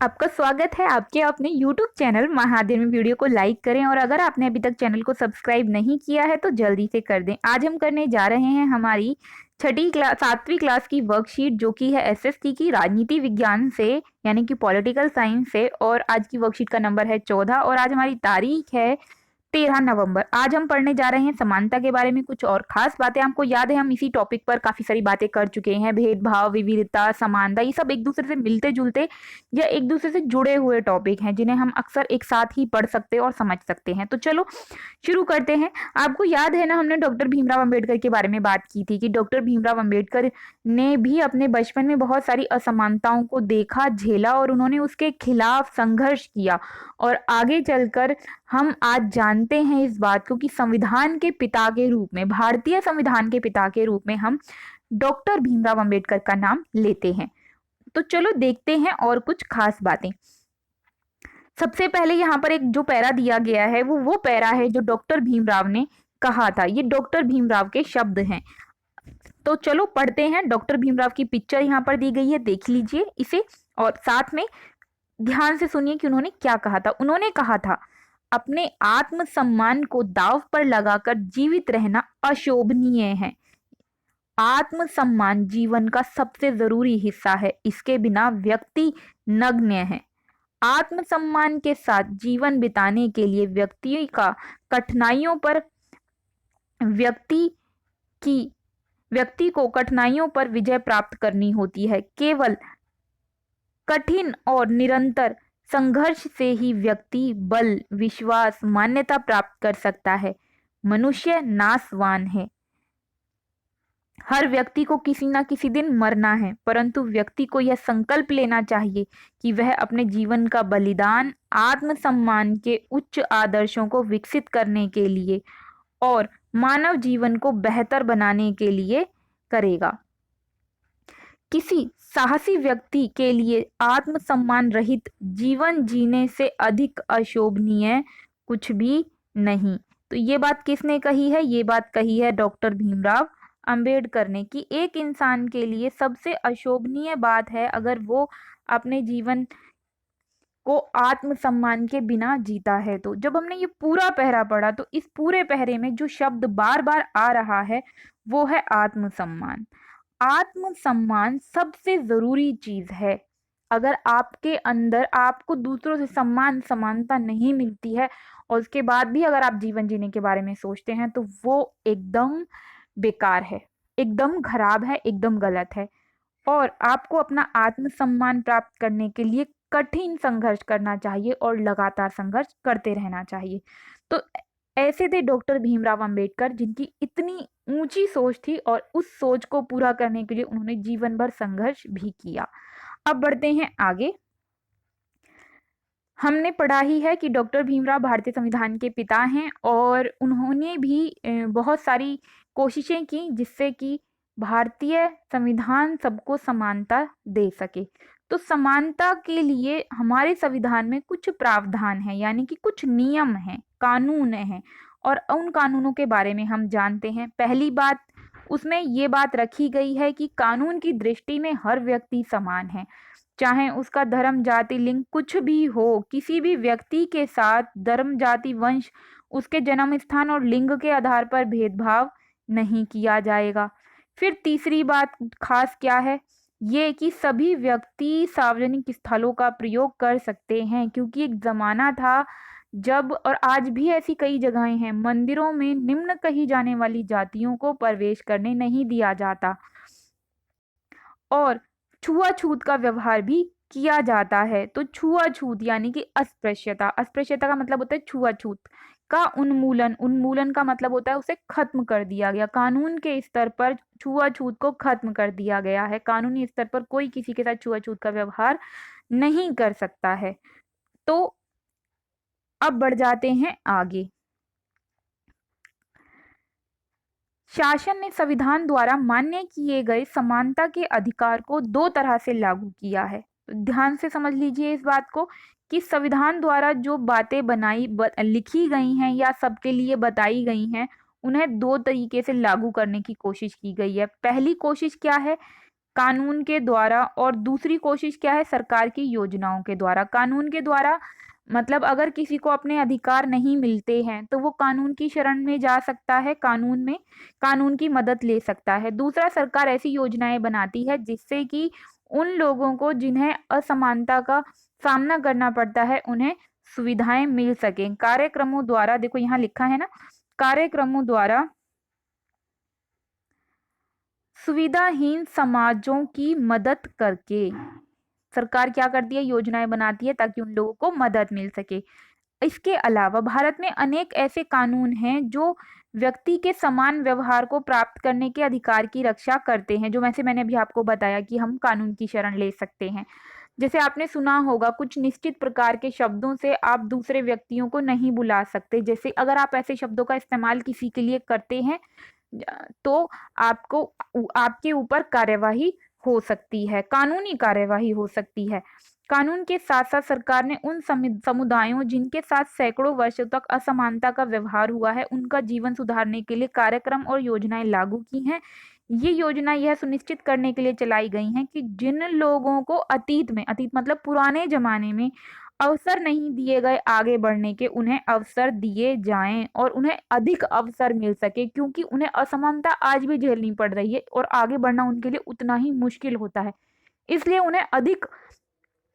आपका स्वागत है आपके अपने YouTube चैनल महादेव में। वीडियो को लाइक करें और अगर आपने अभी तक चैनल को सब्सक्राइब नहीं किया है तो जल्दी से कर दें। आज हम करने जा रहे हैं हमारी छठी क्लास 7वीं क्लास की वर्कशीट, जो कि है एसएसटी की राजनीति विज्ञान से, यानी कि पॉलिटिकल साइंस से। और आज की वर्कशीट का नंबर है 14 और आज हमारी तारीख है 13 नवंबर। आज हम पढ़ने जा रहे हैं समानता के बारे में कुछ और खास बातें। आपको याद है हम इसी टॉपिक पर काफी सारी बातें कर चुके हैं। भेदभाव, विविधता, समानता, ये सब एक दूसरे से मिलते जुलते या एक दूसरे से जुड़े हुए टॉपिक हैं जिन्हें हम अक्सर एक साथ ही पढ़ सकते और समझ सकते हैं। तो चलो शुरू करते हैं। आपको याद है ना, हमने डॉक्टर भीमराव अंबेडकर के बारे में बात की थी कि डॉक्टर भीमराव अंबेडकर ने भी अपने बचपन में बहुत सारी असमानताओं को देखा, झेला और उन्होंने उसके खिलाफ संघर्ष किया। और आगे चलकर हम आज जानते हैं इस बात को कि संविधान के पिता के रूप में, भारतीय संविधान के पिता के रूप में हम डॉक्टर भीमराव अंबेडकर का नाम लेते हैं। तो चलो देखते हैं और कुछ खास बातें। सबसे पहले यहाँ पर एक जो पैरा दिया गया है वो पैरा है जो डॉक्टर भीमराव ने कहा था। ये डॉक्टर भीमराव के शब्द हैं। तो चलो पढ़ते हैं। डॉक्टर भीमराव की पिक्चर यहाँ पर दी गई है, देख लीजिए इसे और साथ में ध्यान से सुनिए कि उन्होंने क्या कहा था। उन्होंने कहा था, अपने आत्मसम्मान को दांव पर लगाकर जीवित रहना अशोभनीय है। आत्मसम्मान जीवन का सबसे जरूरी हिस्सा है, इसके बिना व्यक्ति नग्न है। आत्मसम्मान के साथ जीवन बिताने के लिए व्यक्ति को कठिनाइयों पर विजय प्राप्त करनी होती है। केवल कठिन और निरंतर संघर्ष से ही व्यक्ति बल, विश्वास, मान्यता प्राप्त कर सकता है। मनुष्य नाशवान है। हर व्यक्ति को किसी ना किसी दिन मरना है, परंतु व्यक्ति को यह संकल्प लेना चाहिए कि वह अपने जीवन का बलिदान आत्मसम्मान के उच्च आदर्शों को विकसित करने के लिए और मानव जीवन को बेहतर बनाने के लिए करेगा। किसी साहसी व्यक्ति के लिए आत्मसम्मान रहित जीवन जीने से अधिक अशोभनीय कुछ भी नहीं। तो ये बात किसने कही है? ये बात कही है डॉक्टर भीमराव अंबेडकर ने कि एक इंसान के लिए सबसे अशोभनीय बात है अगर वो अपने जीवन को आत्मसम्मान के बिना जीता है। तो जब हमने ये पूरा पहरा पढ़ा तो इस पूरे पहरे में जो शब्द बार बार आ रहा है वो है आत्मसम्मान। आत्मसम्मान सबसे जरूरी चीज है। अगर आपके अंदर आपको दूसरों से सम्मान, समानता नहीं मिलती है और उसके बाद भी अगर आप जीवन जीने के बारे में सोचते हैं तो वो एकदम बेकार है, एकदम खराब है, एकदम गलत है। और आपको अपना आत्मसम्मान प्राप्त करने के लिए कठिन संघर्ष करना चाहिए और लगातार संघर्ष करते रहना चाहिए। तो ऐसे थे डॉक्टर भीमराव अंबेडकर, जिनकी इतनी ऊंची सोच थी और उस सोच को पूरा करने के लिए उन्होंने जीवन भर संघर्ष भी किया। अब बढ़ते हैं आगे। हमने पढ़ा ही है कि डॉक्टर भीमराव भारतीय संविधान के पिता हैं और उन्होंने भी बहुत सारी कोशिशें की जिससे कि भारतीय संविधान सबको समानता दे सके। तो समानता के लिए हमारे संविधान में कुछ प्रावधान है, यानी कि कुछ नियम हैं, कानून हैं और उन कानूनों के बारे में हम जानते हैं। पहली बात, उसमें ये बात रखी गई है कि कानून की दृष्टि में हर व्यक्ति समान है, चाहे उसका धर्म, जाति, लिंग कुछ भी हो। किसी भी व्यक्ति के साथ धर्म, जाति, वंश, उसके जन्म स्थान और लिंग के आधार पर भेदभाव नहीं किया जाएगा। फिर तीसरी बात खास क्या है, ये कि सभी व्यक्ति सार्वजनिक स्थलों का प्रयोग कर सकते हैं, क्योंकि एक जमाना था जब, और आज भी ऐसी कई जगहें हैं, मंदिरों में निम्न कही जाने वाली जातियों को प्रवेश करने नहीं दिया जाता और छुआछूत का व्यवहार भी किया जाता है। तो छुआछूत यानी कि अस्पृश्यता, अस्पृश्यता का मतलब होता है छुआछूत का उन्मूलन, उन्मूलन का मतलब होता है उसे खत्म कर दिया गया। कानून के स्तर पर छुआछूत को खत्म कर दिया गया है। कानूनी स्तर पर कोई किसी के साथ छुआछूत का व्यवहार नहीं कर सकता है। तो अब बढ़ जाते हैं आगे। शासन ने संविधान द्वारा मान्य किए गए समानता के अधिकार को दो तरह से लागू किया है। तो ध्यान से समझ लीजिए इस बात को कि संविधान द्वारा जो बातें लिखी गई हैं या सबके लिए बताई गई हैं, उन्हें दो तरीके से लागू करने की कोशिश की गई है। पहली कोशिश क्या है कानून के द्वारा, और दूसरी कोशिश क्या है, सरकार की योजनाओं के द्वारा। कानून के द्वारा मतलब अगर किसी को अपने अधिकार नहीं मिलते हैं तो वो कानून की शरण में जा सकता है, कानून की मदद ले सकता है। दूसरा, सरकार ऐसी योजनाएं बनाती है जिससे कि उन लोगों को जिन्हें असमानता का सामना करना पड़ता है उन्हें सुविधाएं मिल सकें। कार्यक्रमों द्वारा, देखो यहाँ लिखा है ना, कार्यक्रमों द्वारा सुविधाहीन समाजों की मदद करके सरकार क्या करती है, योजनाएं बनाती है ताकि उन लोगों को मदद मिल सके। इसके अलावा भारत में अनेक ऐसे कानून हैं जो व्यक्ति के समान व्यवहार को प्राप्त करने के अधिकार की रक्षा करते हैं, जो मैंने अभी आपको बताया कि हम कानून की शरण ले सकते हैं। जैसे आपने सुना होगा, कुछ निश्चित प्रकार के शब्दों से आप दूसरे व्यक्तियों को नहीं बुला सकते। जैसे अगर आप ऐसे शब्दों का इस्तेमाल किसी के लिए करते हैं तो आपको आपके ऊपर कार्यवाही हो सकती है, कानूनी कार्यवाही हो सकती है। कानून के साथ साथ सरकार ने उन समुदायों जिनके साथ सैकड़ों वर्षों तक असमानता का व्यवहार हुआ है उनका जीवन सुधारने के लिए कार्यक्रम और योजनाएं लागू की हैं। ये योजना यह सुनिश्चित करने के लिए चलाई गई हैं कि जिन लोगों को अतीत मतलब पुराने जमाने में अवसर नहीं दिए गए आगे बढ़ने के, उन्हें अवसर दिए जाएं और उन्हें अधिक अवसर मिल सके, क्योंकि उन्हें असमानता आज भी झेलनी पड़ रही है और आगे बढ़ना उनके लिए उतना ही मुश्किल होता है। इसलिए उन्हें अधिक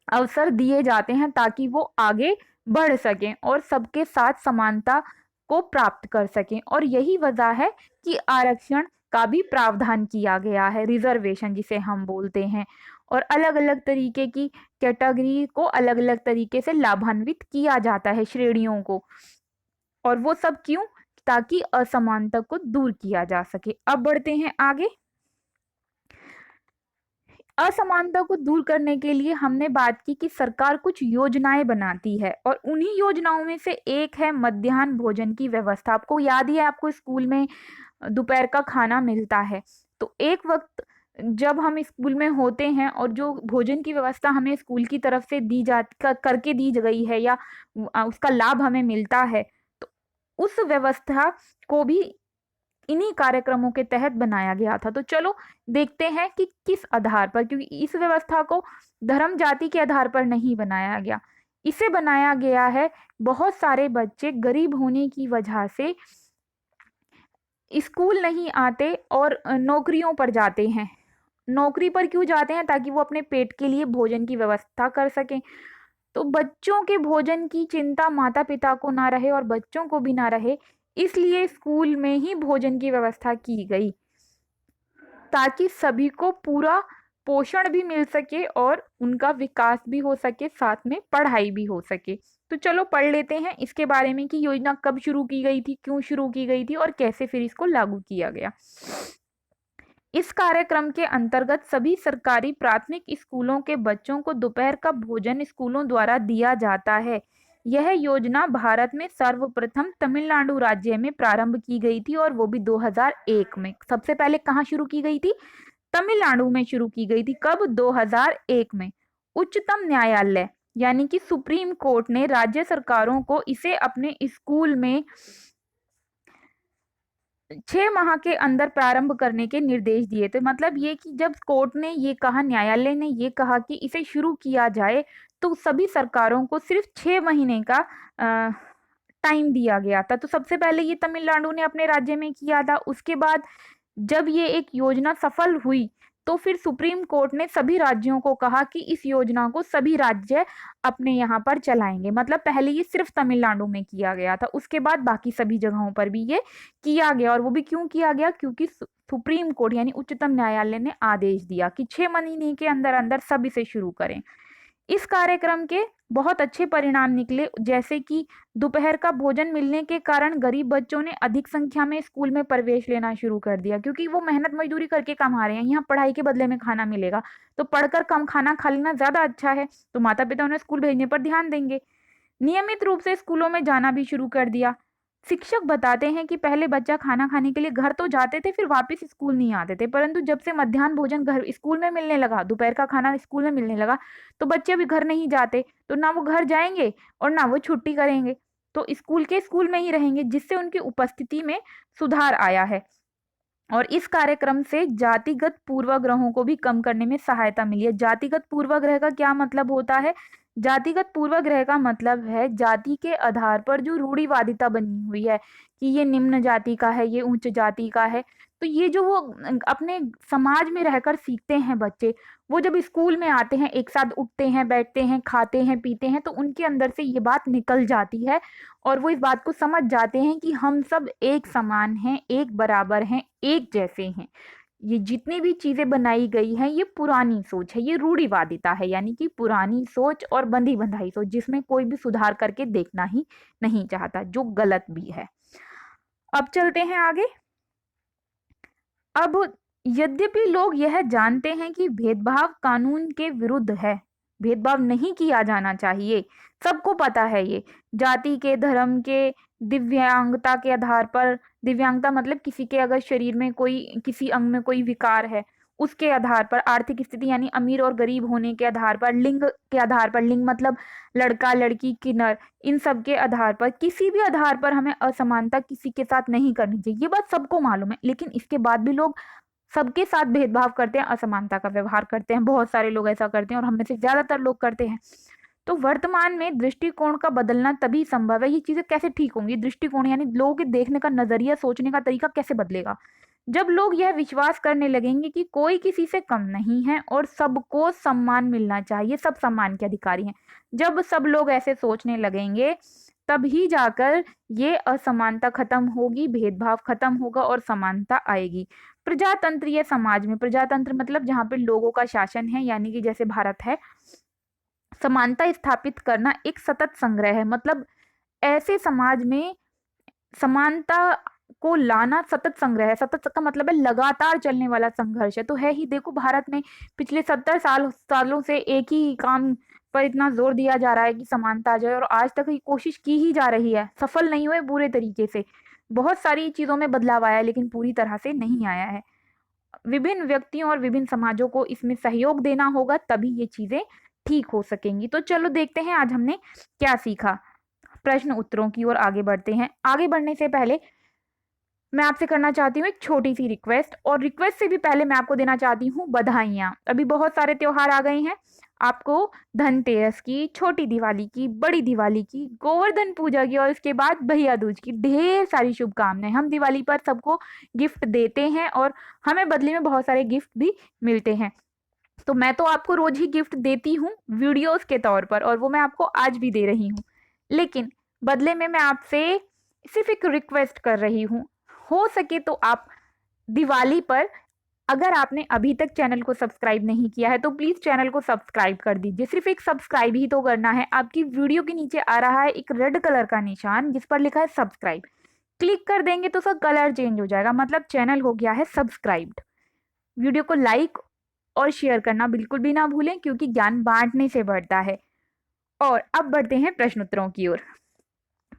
अवसर दिए जाते हैं ताकि वो आगे बढ़ सकें और सबके साथ समानता को प्राप्त कर सकें। और यही वजह है कि आरक्षण का भी प्रावधान किया गया है, रिजर्वेशन जिसे हम बोलते हैं। और अलग अलग तरीके की कैटेगरी को अलग अलग तरीके से लाभान्वित किया जाता है, श्रेणियों को। और वो सब क्यों? ताकि असमानता को दूर किया जा सके। अब बढ़ते हैं आगे। असमानता को दूर करने के लिए हमने बात की कि सरकार कुछ योजनाएं बनाती है और उन्हीं योजनाओं में से एक है मध्याह्न भोजन की व्यवस्था। आपको याद ही है, आपको स्कूल में दोपहर का खाना मिलता है। तो एक वक्त जब हम स्कूल में होते हैं और जो भोजन की व्यवस्था हमें स्कूल की तरफ से करके दी गई है या उसका लाभ हमें मिलता है, तो उस व्यवस्था को भी इन्हीं कार्यक्रमों के तहत बनाया गया था। तो चलो देखते हैं कि किस आधार पर, क्योंकि इस व्यवस्था को धर्म जाति के आधार पर नहीं बनाया गया। इसे बनाया गया है, बहुत सारे बच्चे गरीब होने की वजह से स्कूल नहीं आते और नौकरियों पर जाते हैं। नौकरी पर क्यों जाते हैं? ताकि वो अपने पेट के लिए भोजन की व्यवस्था कर सकें। तो बच्चों के भोजन की चिंता माता पिता को ना रहे और बच्चों को भी ना रहे, इसलिए स्कूल में ही भोजन की व्यवस्था की गई ताकि सभी को पूरा पोषण भी मिल सके और उनका विकास भी हो सके, साथ में पढ़ाई भी हो सके। तो चलो पढ़ लेते हैं इसके बारे में कि योजना कब शुरू की गई थी, क्यों शुरू की गई थी और कैसे फिर इसको लागू किया गया। इस कार्यक्रम के अंतर्गत सभी सरकारी प्राथमिक स्कूलों के बच्चों को दोपहर का भोजन स्कूलों द्वारा दिया जाता है। यह योजना भारत में सर्वप्रथम तमिलनाडु राज्य में प्रारंभ की गई थी और वो भी 2001 में। सबसे पहले कहाँ शुरू की गई थी? तमिलनाडु में शुरू की गई थी। कब? 2001 में। उच्चतम न्यायालय यानी कि सुप्रीम कोर्ट ने राज्य सरकारों को इसे अपने स्कूल में 6 माह के अंदर प्रारंभ करने के निर्देश दिए थे। मतलब ये कि जब कोर्ट ने ये कहा, न्यायालय ने ये कहा कि इसे शुरू किया जाए, तो सभी सरकारों को सिर्फ 6 महीने का टाइम दिया गया था। तो सबसे पहले ये तमिलनाडु ने अपने राज्य में किया था। उसके बाद जब ये एक योजना सफल हुई तो फिर सुप्रीम कोर्ट ने सभी राज्यों को कहा कि इस योजना को सभी राज्य अपने यहाँ पर चलाएंगे। मतलब पहले ये सिर्फ तमिलनाडु में किया गया था, उसके बाद बाकी सभी जगहों पर भी ये किया गया। और वो भी क्यों किया गया? क्योंकि सुप्रीम कोर्ट यानी उच्चतम न्यायालय ने आदेश दिया कि 6 महीने के अंदर अंदर सब इसे शुरू करें। इस कार्यक्रम के बहुत अच्छे परिणाम निकले, जैसे कि दोपहर का भोजन मिलने के कारण गरीब बच्चों ने अधिक संख्या में स्कूल में प्रवेश लेना शुरू कर दिया, क्योंकि वो मेहनत मजदूरी करके कमा रहे हैं, यहाँ पढ़ाई के बदले में खाना मिलेगा, तो पढ़कर कम खाना खा लेना ज्यादा अच्छा है, तो माता पिता उन्हें स्कूल भेजने पर ध्यान देंगे। नियमित रूप से स्कूलों में जाना भी शुरू कर दिया। शिक्षक बताते हैं कि पहले बच्चा खाना खाने के लिए घर तो जाते थे, फिर वापस स्कूल नहीं आते थे, परंतु जब से मध्याह्न भोजन घर स्कूल में मिलने लगा, दोपहर का खाना स्कूल में मिलने लगा, तो बच्चे अभी घर नहीं जाते, तो ना वो घर जाएंगे और ना वो छुट्टी करेंगे, तो स्कूल में ही रहेंगे, जिससे उनकी उपस्थिति में सुधार आया है। और इस कार्यक्रम से जातिगत पूर्वाग्रहों को भी कम करने में सहायता मिली है। जातिगत पूर्वाग्रह का क्या मतलब होता है? जातिगत पूर्वाग्रह का मतलब है जाति के आधार पर जो रूढ़िवादिता बनी हुई है कि ये निम्न जाति का है, ये उच्च जाति का है। तो ये जो वो अपने समाज में रहकर सीखते हैं बच्चे, वो जब स्कूल में आते हैं, एक साथ उठते हैं, बैठते हैं, खाते हैं, पीते हैं, तो उनके अंदर से ये बात निकल जाती है और वो इस बात को समझ जाते हैं कि हम सब एक समान हैं, एक बराबर हैं, एक जैसे हैं। ये जितनी भी चीजें बनाई गई हैं, ये पुरानी सोच है, ये रूढ़िवादिता है, यानी कि पुरानी सोच और बंधी बंधाई सोच, जिसमें कोई भी सुधार करके देखना ही नहीं चाहता, जो गलत भी है। अब चलते हैं आगे। अब यद्यपि लोग यह जानते हैं कि भेदभाव कानून के विरुद्ध है, भेदभाव नहीं किया जाना चाहिए, सबको पता है ये, जाति के, धर्म के, दिव्यांगता के आधार पर, दिव्यांगता मतलब किसी के अगर शरीर में कोई, किसी अंग में कोई विकार है, उसके आधार पर, आर्थिक स्थिति यानी अमीर और गरीब होने के आधार पर, लिंग के आधार पर, लिंग मतलब लड़का लड़की किन्नर, इन सब के आधार पर, किसी भी आधार पर हमें असमानता किसी के साथ नहीं करनी चाहिए, ये बात सबको मालूम है। लेकिन इसके बाद भी लोग सबके साथ भेदभाव करते हैं, असमानता का व्यवहार करते हैं, बहुत सारे लोग ऐसा करते हैं और हम में से ज्यादातर लोग करते हैं। तो वर्तमान में दृष्टिकोण का बदलना तभी संभव है। ये चीजें कैसे ठीक होंगी? दृष्टिकोण यानी लोगों के देखने का नजरिया, सोचने का तरीका कैसे बदलेगा? जब लोग यह विश्वास करने लगेंगे कि कोई किसी से कम नहीं है और सबको सम्मान मिलना चाहिए, सब सम्मान के अधिकारी हैं, जब सब लोग ऐसे सोचने लगेंगे, तभी जाकर ये असमानता खत्म होगी, भेदभाव खत्म होगा और समानता आएगी। प्रजातंत्रीय समाज में, प्रजातंत्र मतलब जहाँ पे लोगों का शासन है, यानी कि जैसे भारत है, समानता स्थापित करना एक सतत संग्रह है। मतलब ऐसे समाज में समानता को लाना सतत संग्रह है। सतत का मतलब है लगातार चलने वाला संघर्ष है। तो है ही, देखो भारत में पिछले 70 सालों से एक ही काम पर इतना जोर दिया जा रहा है कि समानता आ जाए, और आज तक ये कोशिश की ही जा रही है, सफल नहीं हुए पूरे तरीके से। बहुत सारी चीजों में बदलाव आया है लेकिन पूरी तरह से नहीं आया है। विभिन्न व्यक्तियों और विभिन्न समाजों को इसमें सहयोग देना होगा, तभी ये चीजें ठीक हो सकेंगी। तो चलो देखते हैं आज हमने क्या सीखा। प्रश्न उत्तरों की ओर आगे बढ़ते हैं। आगे बढ़ने से पहले मैं आपसे करना चाहती हूँ एक छोटी सी रिक्वेस्ट, और रिक्वेस्ट से भी पहले मैं आपको देना चाहती हूँ बधाइयाँ। अभी बहुत सारे त्योहार आ गए हैं, आपको धनतेरस की, छोटी दिवाली की, बड़ी दिवाली की, गोवर्धन पूजा की और उसके बाद भैया दूज की ढेर सारी शुभकामनाएं। हम दिवाली पर सबको गिफ्ट देते हैं और हमें बदले में बहुत सारे गिफ्ट भी मिलते हैं। तो मैं तो आपको रोज ही गिफ्ट देती हूँ वीडियोस के तौर पर, और वो मैं आपको आज भी दे रही हूँ, लेकिन बदले में मैं आपसे सिर्फ एक रिक्वेस्ट कर रही हूँ। हो सके तो आप दिवाली पर, अगर आपने अभी तक चैनल को सब्सक्राइब नहीं किया है तो प्लीज चैनल को सब्सक्राइब कर दीजिए। सिर्फ एक सब्सक्राइब ही तो करना है। आपकी वीडियो के नीचे आ रहा है एक रेड कलर का निशान जिस पर लिखा है सब्सक्राइब, क्लिक कर देंगे तो उसका कलर चेंज हो जाएगा, मतलब चैनल हो गया है सब्सक्राइब्ड। वीडियो को लाइक और शेयर करना बिल्कुल भी ना भूलें, क्योंकि ज्ञान बांटने से बढ़ता है। और अब बढ़ते हैं प्रश्नोत्तरों की ओर।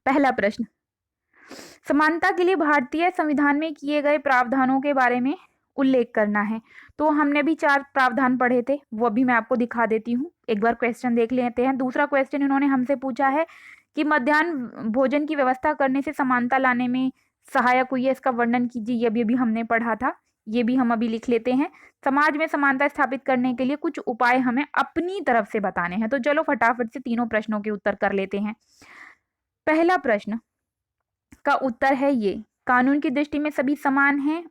पहला प्रश्न, समानता के लिए भारतीय संविधान में किए गए प्रावधानों के बारे में उल्लेख करना है। तो हमने भी 4 प्रावधान पढ़े थे, वो भी मैं आपको दिखा देती हूँ, एक बार क्वेश्चन देख लेते हैं। दूसरा क्वेश्चन इन्होंने हमसे पूछा है कि मध्याह्न भोजन की व्यवस्था करने से समानता लाने में सहायक हुई है, इसका वर्णन कीजिए। ये भी अभी हमने पढ़ा था, ये भी हम अभी लिख लेते हैं। समाज में समानता स्थापित करने के लिए कुछ उपाय हमें अपनी तरफ से बताने हैं। तो चलो फटाफट से तीनों प्रश्नों के उत्तर कर लेते हैं। पहला प्रश्न का उत्तर है ये, कानून की दृष्टि में सभी समान हैं,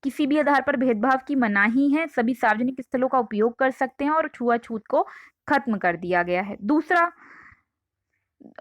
किसी भी आधार पर भेदभाव की मनाही है, सभी सार्वजनिक स्थलों का उपयोग कर सकते हैं और छुआछूत को खत्म कर दिया गया है। दूसरा,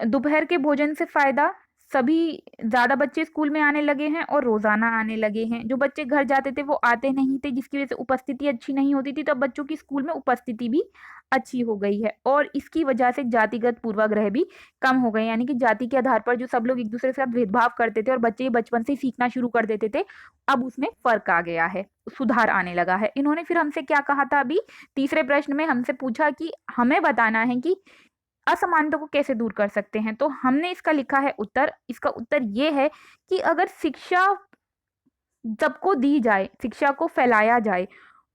दोपहर के भोजन से फायदा, सभी ज्यादा बच्चे स्कूल में आने लगे हैं और रोजाना आने लगे हैं। जो बच्चे घर जाते थे वो आते नहीं थे, जिसकी वजह से उपस्थिति अच्छी नहीं होती थी, तो अब बच्चों की स्कूल में उपस्थिति भी अच्छी हो गई है और इसकी वजह से जातिगत पूर्वाग्रह भी कम हो गए। यानी कि जाति के आधार पर जो सब लोग एक दूसरे के साथ भेदभाव करते थे और बच्चे बचपन से सीखना शुरू कर देते थे, अब उसमें फर्क आ गया है, सुधार आने लगा है। इन्होंने फिर हमसे क्या कहा था, अभी तीसरे प्रश्न में हमसे पूछा कि हमें बताना है कि असमानता को कैसे दूर कर सकते हैं। तो हमने इसका लिखा है उत्तर, इसका उत्तर ये है कि अगर शिक्षा सबको दी जाए, शिक्षा को फैलाया जाए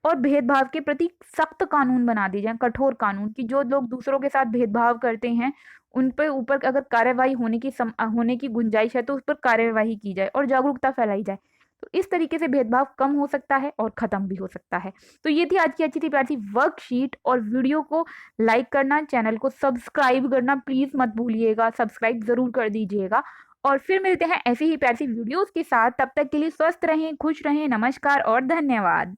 और भेदभाव के प्रति सख्त कानून बना दिए जाए, कठोर कानून, कि जो लोग दूसरों के साथ भेदभाव करते हैं उन पे ऊपर अगर कार्यवाही होने की गुंजाइश है तो उस पर कार्यवाही की जाए और जागरूकता फैलाई जाए। तो इस तरीके से भेदभाव कम हो सकता है और ख़त्म भी हो सकता है। तो ये थी आज की अच्छी सी प्यारी सी वर्कशीट, और वीडियो को लाइक करना, चैनल को सब्सक्राइब करना प्लीज़ मत भूलिएगा, सब्सक्राइब ज़रूर कर दीजिएगा। और फिर मिलते हैं ऐसी ही प्यारी सी वीडियोज़ के साथ, तब तक के लिए स्वस्थ रहें, खुश रहें, नमस्कार और धन्यवाद।